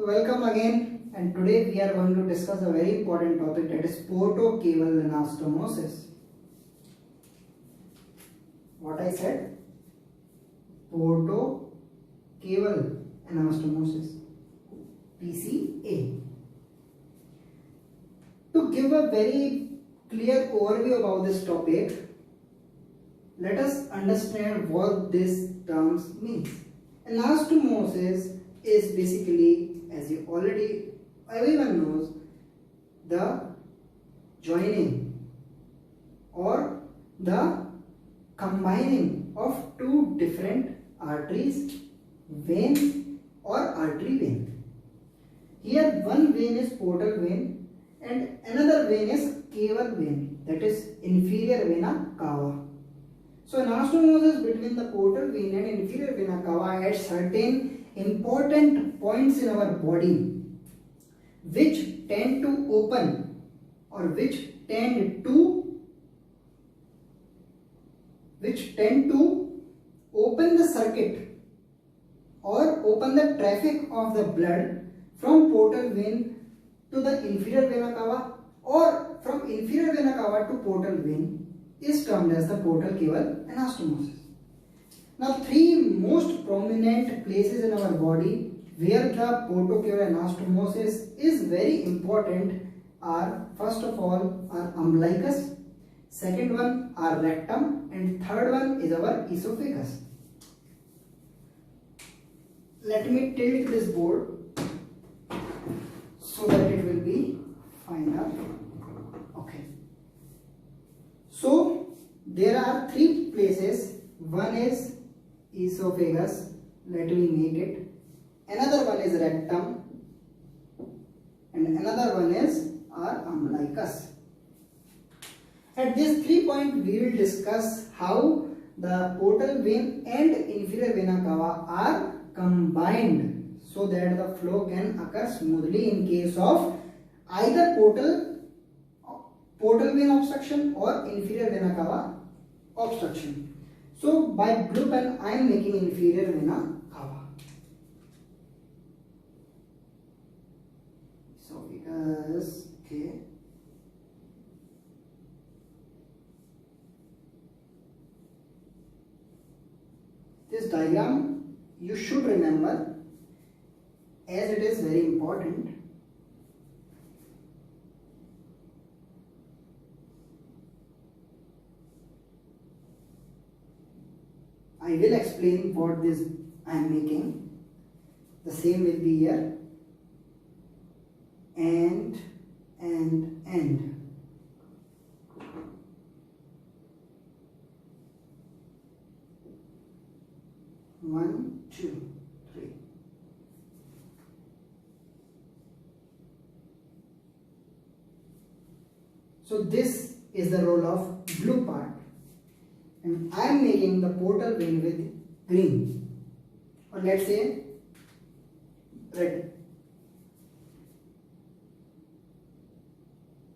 Welcome again, and today we are going to discuss a very important topic, that is portocaval anastomosis. What I said? Portocaval anastomosis, PCA. To give a very clear overview about this topic, let us understand what this terms means. Anastomosis is basically, as everyone knows, the joining or the combining of two different arteries, veins or artery vein. Here one vein is portal vein and another vein is caval vein, that is inferior vena cava. So anastomosis between the portal vein and inferior vena cava at certain important points in our body which tend to open or which tend to open the circuit or open the traffic of the blood from portal vein to the inferior vena cava or from inferior vena cava to portal vein is termed as the portocaval anastomosis. Now, three most prominent places in our body where the portocaval anastomosis is very important are, first of all, our umbilicus, second one our rectum, and third one is our esophagus. Let me tilt this board so that it will be finer. Okay. So there are three places. One is esophagus, let me make it. Another one is rectum and another one is our umbilicus. At this 3 point we will discuss how the portal vein and inferior vena cava are combined so that the flow can occur smoothly in case of either portal vein obstruction or inferior vena cava obstruction. So by blue pen I am making inferior vena cava. So because okay. This diagram you should remember as it is very important. I will explain what this I am making. The same will be here. And. 1, 2, 3. So this is the role of blue part. And I am making the portal vein with green, or let's say red.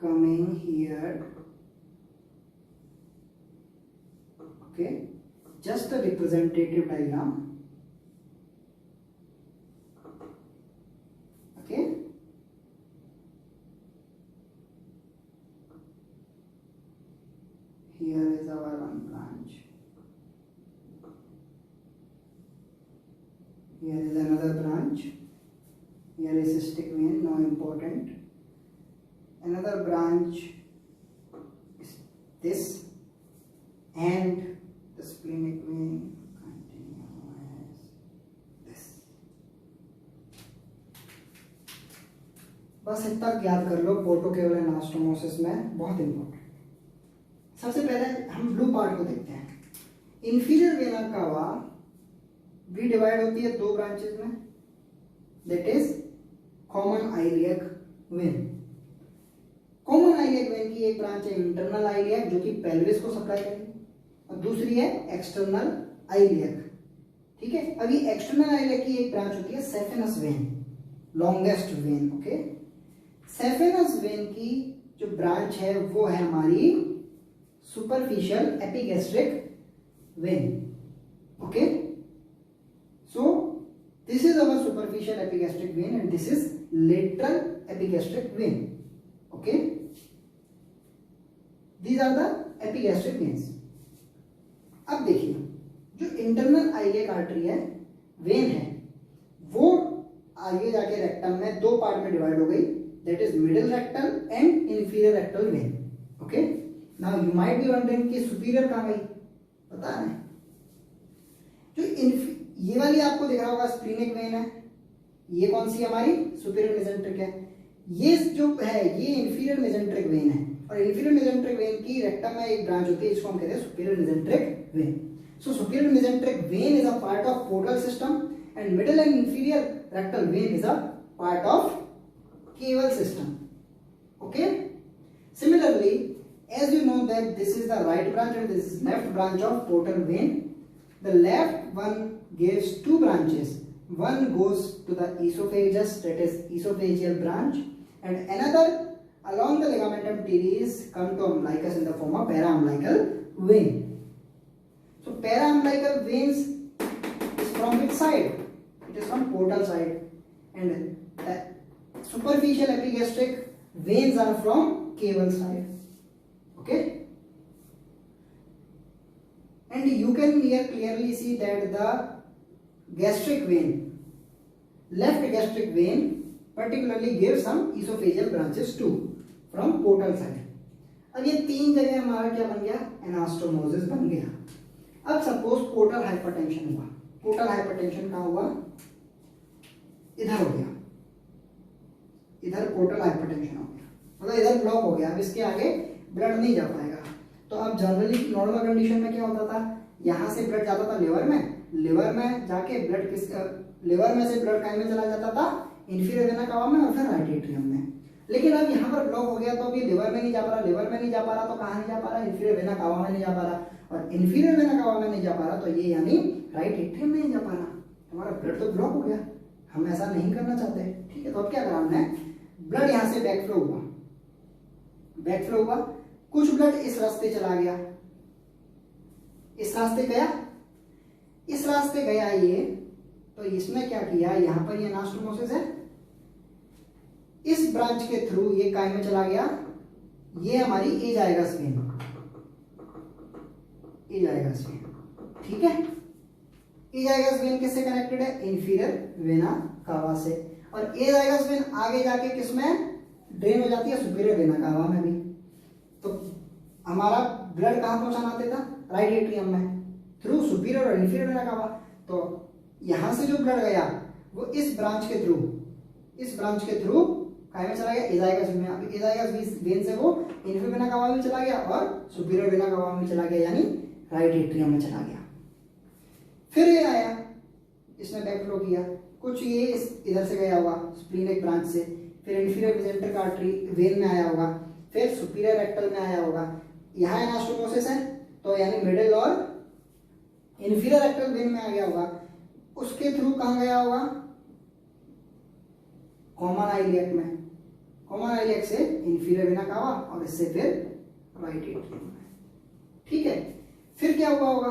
Coming here, okay, just a representative diagram, okay. Here is our one branch. Here is another branch. Here is cystic vein, no important. Another branch is this, and the splenic vein continues this. बस इतना याद कर लो portocaval anastomosis में, बहुत important. सबसे पहले हम blue part को देखते हैं। इंफीरियर वेना कावा भी डिवाइड होती है दो ब्रांचेस में, that is common iliac when. Common iliac when की एक ब्रांच है इंटरनल आइलियक जो कि पेल्विस को सप्लाई करेगी, और दूसरी है एक्सटर्नल आइलियक। ठीक है, अभी एक्सटर्नल आइलियक की एक ब्रांच होती है saphenous when, longest when. Okay, saphenous when की जो ब्रांच है वो है हमारी superficial epigastric when. Okay, so this is our superficial superficial epigastric vein and this is lateral epigastric vein. Okay, these are the epigastric veins. अब देखिए जो internal iliac artery है, वेन है, वो आगे जाके रेक्टम में दो पार्ट में डिवाइड हो गई, that is middle rectal and inferior rectal vein. Okay, now you might be wondering कि सुपीरियर कहाँ गई, पता है जो ये वाली आपको दिख रहा होगा स्प्लीनिक वेन है, ये कौन सी हमारी सुपीरियर मेसेंट्रिक है, ये जो है ये इंफीरियर मेसेंट्रिक वेन है. और इंफीरियर मेसेंट्रिक वेन की रेक्टम में एक ब्रांच होती है, इसको हम कहते हैं superior mesenteric when. So superior mesenteric when is a part of portal system and middle and inferior rectal vein is a part of caval system. Okay, similarly, as you know that this is the right branch and this is left branch of portal vein, the left one gives two branches, one goes to the esophagus, that is esophageal branch, and another along the ligamentum teres come to umbilicus in the form of para-umbilical vein. So para-umbilical veins is from which side? It is from portal side, and the superficial epigastric veins are from caval side. Okay, and you can here clearly see that the gastric vein, left gastric vein particularly gives some esophageal branches too from portal side. अब ये तीन जगह हमारा क्या बन गया, anastomosis बन गया. अब सपोज पोर्टल हाइपरटेंशन हुआ, पोर्टल हाइपरटेंशन कहाँ हुआ, इधर हो गया, इधर पोर्टल हाइपरटेंशन हो गया, मतलब इधर ब्लॉक हो गया, अब इसके आगे ब्लड नहीं जा पाएगा. तो अब जनरली नॉर्मल कंडीशन में क्या होता था, यहाँ से ब्लड जाता था लिवर में जाके ब्लड किस लिवर में से ब्लड कहीं में चला जाता था, इंफीरियर वेना कावा में और फिर राइट एट्रियम में. लेकिन अब यहाँ पर ब्लॉक हो गया तो अभी लिवर में नहीं जा पा रहा, तो कहाँ नहीं जा पा रहा, इंफीरियर वेना कावा में नहीं जा पा रहा, और इंफीरियर वेना कावा में नहीं जा पा रहा तो ये यानी राइट एट्रियम में नहीं जा पा रहा, हमारा ब्लड तो ब्लॉक हो गया. हम ऐसा नहीं करना चाहते, ठीक है. तो अब क्या करा हमने, ब्लड यहाँ से बैकफ्लो हुआ, कुछ ब्लड इस रास्ते चला गया, इस रास्ते गया ये, तो इसने क्या किया, यहाँ पर ये एनास्टोमोसिस है, इस ब्रांच के थ्रू ये काय में चला गया, ये हमारी एजाइगस वेन, ठीक है. एजाइगस वेन किससे कनेक्टेड है, इंफीरियर वेना कावा से, और एजाइगस वेन आगे जाके किसमें ड्रेन हो जाती है, सुपीरियर वेना कावा में भी. तो हमारा ब्लड कहाँ पहुंचाना था, राइट एट्रियम में, थ्रू सुपीरियर और इंफीरियर वेना कावा. तो यहां से जो ब्लड गया वो इस ब्रांच के थ्रू काय में चला गया, एजाइगस वेन में. अब एजाइगस वेन से वो इंफीरियर वेना कावा में चला गया और सुपीरियर वेना कावा में चला गया, यानी राइट एट्रियम में चला गया. फिर ये आया, इसने बैकफ्लो किया, कुछ ये इधर से गया होगा स्प्लीनिक ब्रांच से, फिर इंफीरियर मेसेंट्रिक आर्टरी वेन में आया होगा, फिर सुपीरियर रेक्टल में आया होगा. यहाँ एनास्टोमोसिस है तो यानी मिडिल और इंफीरियर रेक्टल वेन में आ गया होगा, उसके थ्रू कहाँ गया होगा, कॉमन आइलियक में, कॉमन आइलियक से इंफीरियर वेना कावा और इससे फिर राइट एट्रियम में. ठीक है, फिर क्या हुआ होगा,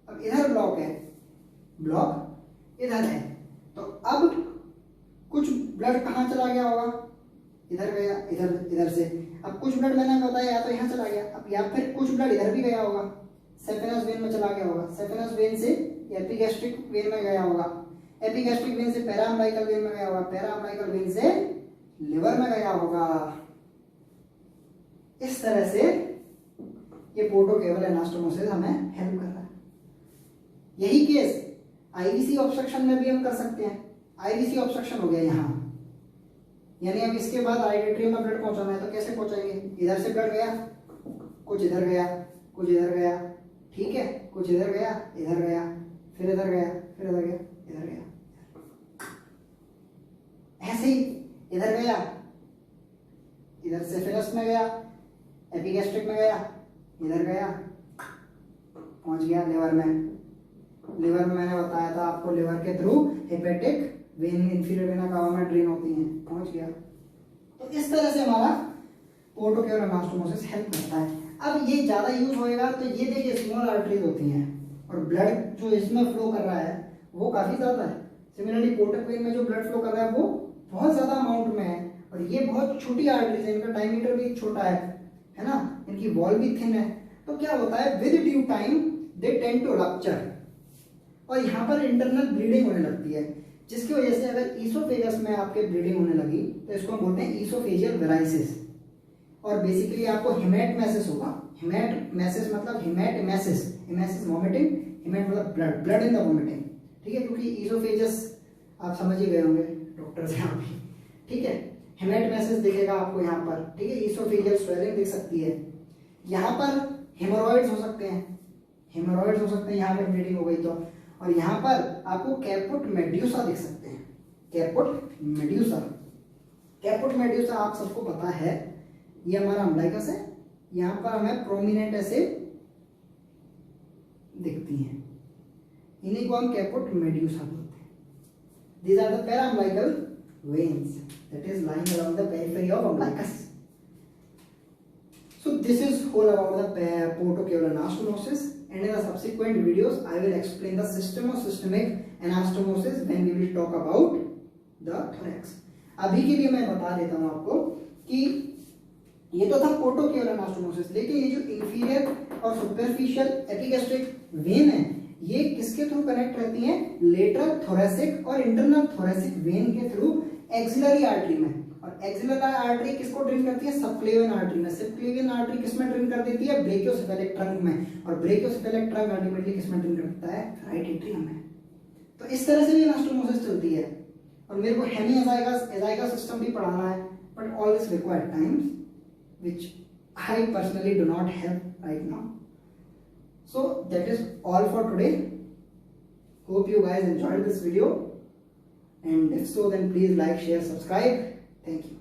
अब इधर ब्लॉक है, ब्लॉक इधर है, तो अब कुछ ब्लड कहाँ चला गया होगा, इधर गया, इधर से. अब कुछ ब्लड मैंने बताया या तो यहाँ चला गया, अब या फिर कुछ ब्लड इधर भी गया होगा, सेफेनस वेन में चला गया होगा, सेफेनस वेन से एपिगैस्ट्रिक वेन में गया होगा, एपिगैस्ट्रिक वेन से पैराअम्बिलिकल वेन में गया होगा, पैराअम्बिलिकल वेन से लिवर में गया होगा. इस तरह से ये पोर्टोकेवल एनास्टोमोसिस हमें हेल्प कर रहा है. यही केस आईवीसी ऑब्स्ट्रक्शन में भी हम कर सकते हैं. आईवीसी ऑब्स्ट्रक्शन हो गया यहाँ, यानी अब इसके बाद राइट एट्रियम में ब्लड पहुंचाना है तो कैसे पहुंचाएंगे, इधर से ब्लड गया, कुछ इधर गया, कुछ इधर गया, ठीक है, कुछ इधर गया, इधर गया, फिर इधर गया, फिर इधर गया, इधर गया, ऐसे ही इधर गया, इधर सेफेनस में गया, एपिगैस्ट्रिक में गया, इधर गया, पहुंच गया लिवर में. लिवर में मैंने बताया था आपको, लिवर के through hepatic when inferior vena cava में ड्रेन होती हैं, पहुंच गया. तो इस तरह से हमारा पोर्टोकेवल एनास्टोमोसिस हेल्प करता है. अब ये ज्यादा यूज होएगा तो ये देखिए स्मॉल आर्टरीज होती हैं और ब्लड जो इसमें फ्लो कर रहा है वो काफी ज्यादा है, सिमिलरली पोर्टल वेन में जो ब्लड फ्लो कर रहा है वो बहुत ज्यादा अमाउंट में है, और ये बहुत छोटी आर्टरीज है, इनका डायमीटर भी छोटा है ना, इनकी वॉल भी थिन है। तो क्या होता है, with due time they tend to rupture, और यहाँ पर इंटरनल ब्लीडिंग होने लगती है, जिसकी वजह से अगर ईसोफेगस में आपके ब्लीडिंग होने लगी तो इसको हम बोलते हैं ईसोफेजियल वेराइसिस। और बेसिकली आपको हिमेटमेसिस होगा। हिमेटमेसिस मतलब हिमेटमेसिस, हिमेसिस वोमिटिंग, हिमेट मतलब blood, blood in the vomiting, ठीक है, क्योंकि ईसोफेजस आप समझ ही गए होंगे डॉक्टर से आप भी, ठीक है। हेमेटमेसिस दिखेगा आपको यहाँ पर, ठीक है, ईसोफेजियल स्वेलिंग दिख सकती है। यहाँ पर हेमोरॉइड्स हो सकते हैं, हेमोरॉइड्स हो सकते हैं, यहाँ पर ब्लीडिंग हो गई तो। और यहाँ पर आपको कैपुट मेड्यूसा दिख सकते हैं, कैपुट मेड्यूसा। कैपुट मेड्यूसा आप सबको पता है, ये हमारा अम्बलाइकस है, यहाँ पर हमें प्रोमिनेंट ऐसे दिखती हैं, इन्हीं को हम कैपुट मेड्यूसा बोलते हैं। These are the para-umbilical veins that is lying along the periphery of umbilicus. So this is all about the portocaudal anastomosis, and in the subsequent videos I will explain the systemic anastomosis when we will talk about the thorax. अभी के लिए मैं बता देता हूँ आपको कि ये तो था पोर्टोकेउलर एनास्टोमोसिस, लेकिन ये जो इंफीरियर और सुपरफिशियल एपिगैस्ट्रिक वेन है ये किसके थ्रू कनेक्ट रहती हैं, लेटरल थोरेसिक और इंटरनल थोरेसिक वेन के थ्रू एक्सिलरी आर्टरी में। और एक्सिलरी आर्टरी किसको ड्रेन करती है, सबक्लेवियन आर्टरी में। सबक्लेवियन आर्टरी किसमें ड्रेन कर देती है, ब्रेकियोसेफेलिक ट्रंक में, और ब्रेकियोसेफेलिक ट्रंक अल्टीमेटली किसमें ड्रेन करता है, राइट एट्रियम में। तो इस तरह से भी एनास्टोमोसिस चलती है। और मेरे को हेमी एजाइगस सिस्टम भी पढ़ाना है, but all this required times which I personally do not have right now. So that is all for today. Hope you guys enjoyed this video, and if so then please like, share, subscribe. Thank you.